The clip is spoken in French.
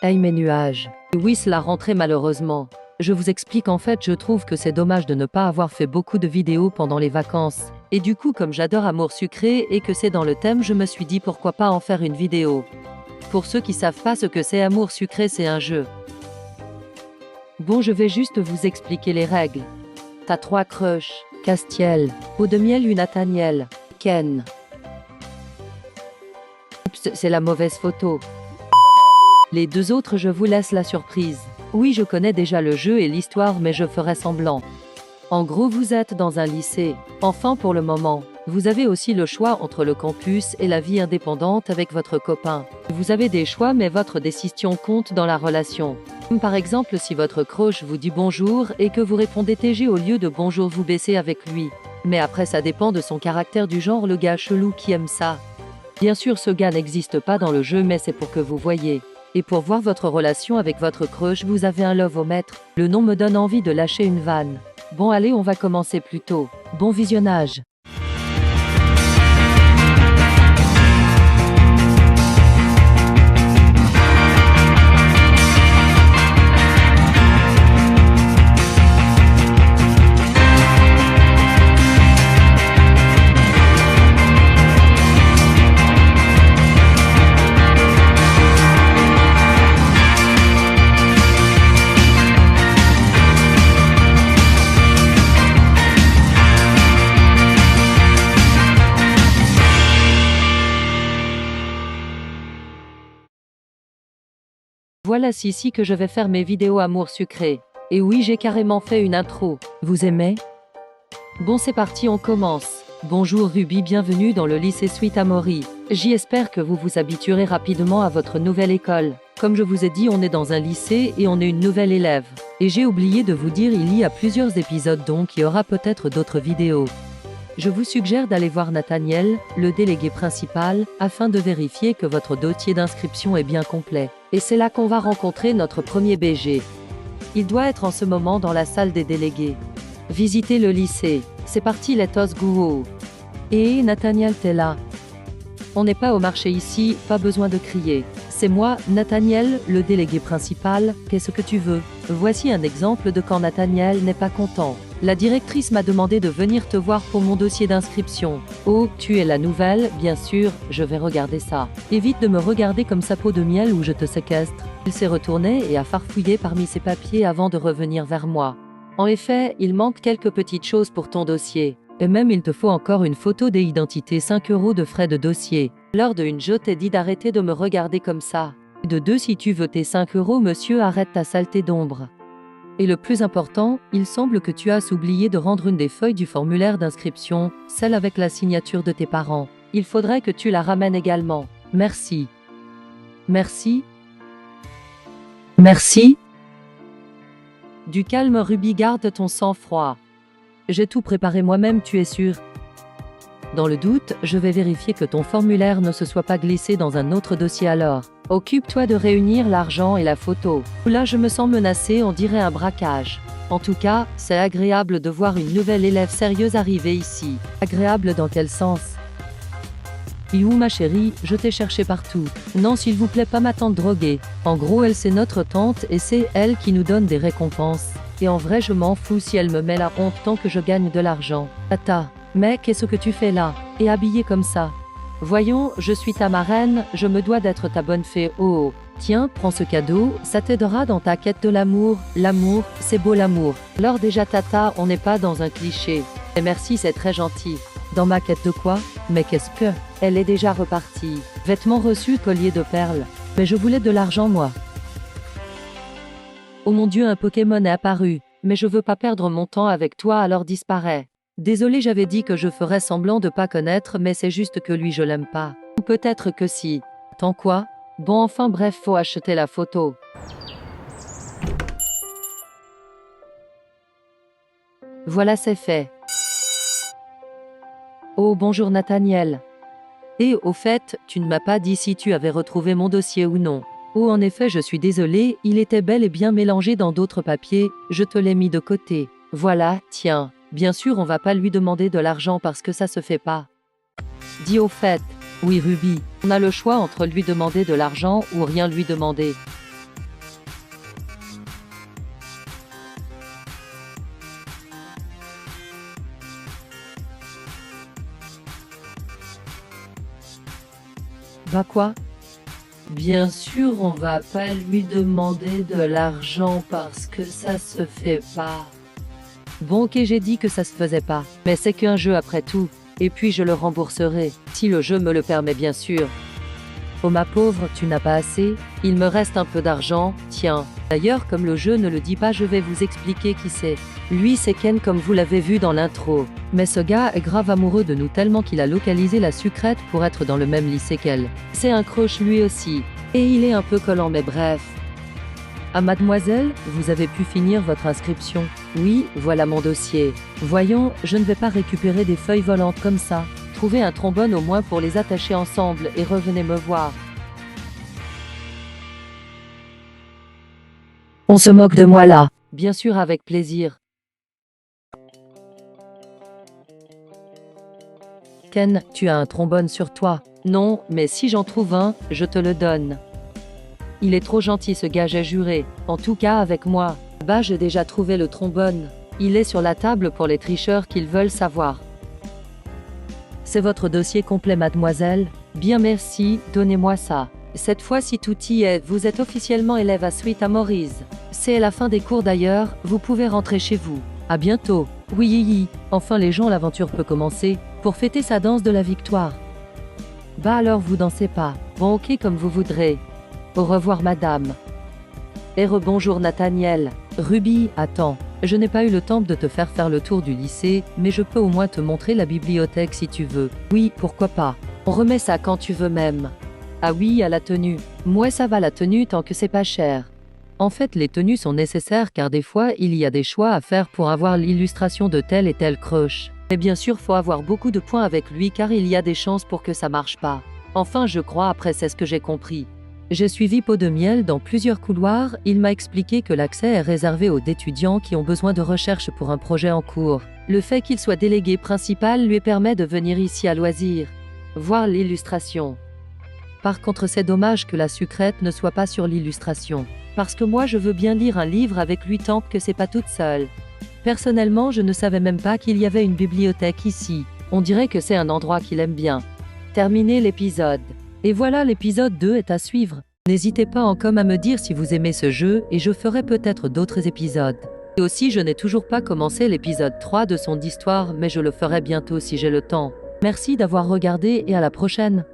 Hey mes nuages. Oui, cela rentrait malheureusement. Je vous explique, en fait, je trouve que c'est dommage de ne pas avoir fait beaucoup de vidéos pendant les vacances. Et du coup, comme j'adore Amour Sucré et que c'est dans le thème, je me suis dit pourquoi pas en faire une vidéo. Pour ceux qui savent pas ce que c'est Amour Sucré, c'est un jeu. Bon, je vais juste vous expliquer les règles. T'as 3 crushs: Castiel, Eau de Miel ou Nathaniel, Ken. Oups, c'est la mauvaise photo. Les 2 autres, je vous laisse la surprise. Oui, je connais déjà le jeu et l'histoire, mais je ferai semblant. En gros, vous êtes dans un lycée. Enfin, pour le moment. Vous avez aussi le choix entre le campus et la vie indépendante avec votre copain. Vous avez des choix, mais votre décision compte dans la relation. Par exemple, si votre crush vous dit bonjour et que vous répondez TG au lieu de bonjour, vous baissez avec lui. Mais après, ça dépend de son caractère, du genre le gars chelou qui aime ça. Bien sûr, ce gars n'existe pas dans le jeu, mais c'est pour que vous voyez. Et pour voir votre relation avec votre crush, vous avez un love-o-mètre. Le nom me donne envie de lâcher une vanne. Bon allez, on va commencer plus tôt. Bon visionnage. Voilà, c'est ici que je vais faire mes vidéos Amour Sucré. Et oui, j'ai carrément fait une intro. Vous aimez? Bon, c'est parti, on commence. Bonjour Ruby, bienvenue dans le lycée Sweet Amory. J'espère que vous vous habituerez rapidement à votre nouvelle école. Comme je vous ai dit, on est dans un lycée et on est une nouvelle élève. Et j'ai oublié de vous dire, il y a plusieurs épisodes, donc il y aura peut-être d'autres vidéos. Je vous suggère d'aller voir Nathaniel, le délégué principal, afin de vérifier que votre dossier d'inscription est bien complet. Et c'est là qu'on va rencontrer notre premier BG. Il doit être en ce moment dans la salle des délégués. Visitez le lycée. C'est parti, let us go. Et Nathaniel, t'es là. On n'est pas au marché ici, pas besoin de crier. C'est moi, Nathaniel, le délégué principal, qu'est-ce que tu veux? Voici un exemple de quand Nathaniel n'est pas content. La directrice m'a demandé de venir te voir pour mon dossier d'inscription. Oh, tu es la nouvelle, bien sûr, je vais regarder ça. Évite de me regarder comme sa peau de miel ou je te séquestre. Il s'est retourné et a farfouillé parmi ses papiers avant de revenir vers moi. En effet, il manque quelques petites choses pour ton dossier. Et même il te faut encore une photo d'identité, 5 € de frais de dossier. Lors de une, je t'ai dit d'arrêter de me regarder comme ça. De 2, si tu veux tes 5 €, monsieur, arrête ta saleté d'ombre. Et le plus important, il semble que tu as oublié de rendre une des feuilles du formulaire d'inscription, celle avec la signature de tes parents. Il faudrait que tu la ramènes également. Merci. Merci. Merci. Du calme Ruby, garde ton sang-froid. J'ai tout préparé moi-même, tu es sûr? Dans le doute, je vais vérifier que ton formulaire ne se soit pas glissé dans un autre dossier alors. Occupe-toi de réunir l'argent et la photo. Là, je me sens menacée, on dirait un braquage. En tout cas, c'est agréable de voir une nouvelle élève sérieuse arriver ici. Agréable dans quel sens? Et où ma chérie, je t'ai cherché partout. Non, s'il vous plaît, pas ma tante droguée. En gros, elle c'est notre tante et c'est elle qui nous donne des récompenses. Et en vrai, je m'en fous si elle me met la honte tant que je gagne de l'argent. Tata, mais qu'est-ce que tu fais là? Et habillée comme ça? Voyons, je suis ta marraine, je me dois d'être ta bonne fée. Oh, tiens, prends ce cadeau, ça t'aidera dans ta quête de l'amour. L'amour, c'est beau l'amour. Alors déjà tata, on n'est pas dans un cliché. Et merci, c'est très gentil. Dans ma quête de quoi? Mais qu'est-ce que? Elle est déjà repartie. Vêtements reçus, collier de perles. Mais je voulais de l'argent moi. Oh mon Dieu, un Pokémon est apparu. Mais je veux pas perdre mon temps avec toi, alors disparaît. Désolé, j'avais dit que je ferais semblant de pas connaître, mais c'est juste que lui je l'aime pas. Ou peut-être que si. Tant quoi? Bon, enfin bref, faut acheter la photo. Voilà, c'est fait. Oh bonjour Nathaniel. Et au fait, tu ne m'as pas dit si tu avais retrouvé mon dossier ou non. Oh en effet, je suis désolée, il était bel et bien mélangé dans d'autres papiers, je te l'ai mis de côté. Voilà, tiens. Bien sûr, on va pas lui demander de l'argent parce que ça se fait pas. Dis au fait, oui Ruby, on a le choix entre lui demander de l'argent ou rien lui demander. Bah quoi? Bien sûr, on va pas lui demander de l'argent parce que ça se fait pas. Bon ok, j'ai dit que ça se faisait pas, mais c'est qu'un jeu après tout, et puis je le rembourserai, si le jeu me le permet bien sûr. Oh ma pauvre, tu n'as pas assez? Il me reste un peu d'argent, tiens. D'ailleurs, comme le jeu ne le dit pas, je vais vous expliquer qui c'est. Lui, c'est Ken comme vous l'avez vu dans l'intro. Mais ce gars est grave amoureux de nous tellement qu'il a localisé la sucrète pour être dans le même lycée qu'elle. C'est un croche lui aussi. Et il est un peu collant mais bref. Ah mademoiselle, vous avez pu finir votre inscription? Oui, voilà mon dossier. Voyons, je ne vais pas récupérer des feuilles volantes comme ça. Trouvez un trombone au moins pour les attacher ensemble et revenez me voir. On se moque de moi là. Bien sûr, avec plaisir. Ken, tu as un trombone sur toi? Non, mais si j'en trouve un, je te le donne. Il est trop gentil ce gars, j'ai juré. En tout cas avec moi. Bah j'ai déjà trouvé le trombone. Il est sur la table pour les tricheurs qu'ils veulent savoir. C'est votre dossier complet mademoiselle? Bien merci, donnez-moi ça. Cette fois-ci tout y est, vous êtes officiellement élève à Suite à Maurice. C'est la fin des cours d'ailleurs, vous pouvez rentrer chez vous. À bientôt. Oui, enfin les gens l'aventure peut commencer, pour fêter sa danse de la victoire. Bah alors vous dansez pas. Bon ok comme vous voudrez. Au revoir madame. Et rebonjour Nathaniel. Ruby, attends, je n'ai pas eu le temps de te faire le tour du lycée, mais je peux au moins te montrer la bibliothèque si tu veux. Oui, pourquoi pas. On remet ça quand tu veux même. Ah oui, à la tenue. Moi ça va la tenue tant que c'est pas cher. En fait, les tenues sont nécessaires car des fois, il y a des choix à faire pour avoir l'illustration de tel et tel crush. Mais bien sûr, faut avoir beaucoup de points avec lui car il y a des chances pour que ça marche pas. Enfin, je crois après c'est ce que j'ai compris. J'ai suivi Pot de Miel dans plusieurs couloirs, il m'a expliqué que l'accès est réservé aux étudiants qui ont besoin de recherche pour un projet en cours. Le fait qu'il soit délégué principal lui permet de venir ici à loisir. Voir l'illustration. Par contre, c'est dommage que la sucrète ne soit pas sur l'illustration. Parce que moi je veux bien lire un livre avec lui tant que c'est pas toute seule. Personnellement, je ne savais même pas qu'il y avait une bibliothèque ici. On dirait que c'est un endroit qu'il aime bien. Terminer l'épisode. Et voilà, l'épisode 2 est à suivre. N'hésitez pas en com à me dire si vous aimez ce jeu et je ferai peut-être d'autres épisodes. Et aussi, je n'ai toujours pas commencé l'épisode 3 de son histoire, mais je le ferai bientôt si j'ai le temps. Merci d'avoir regardé et à la prochaine.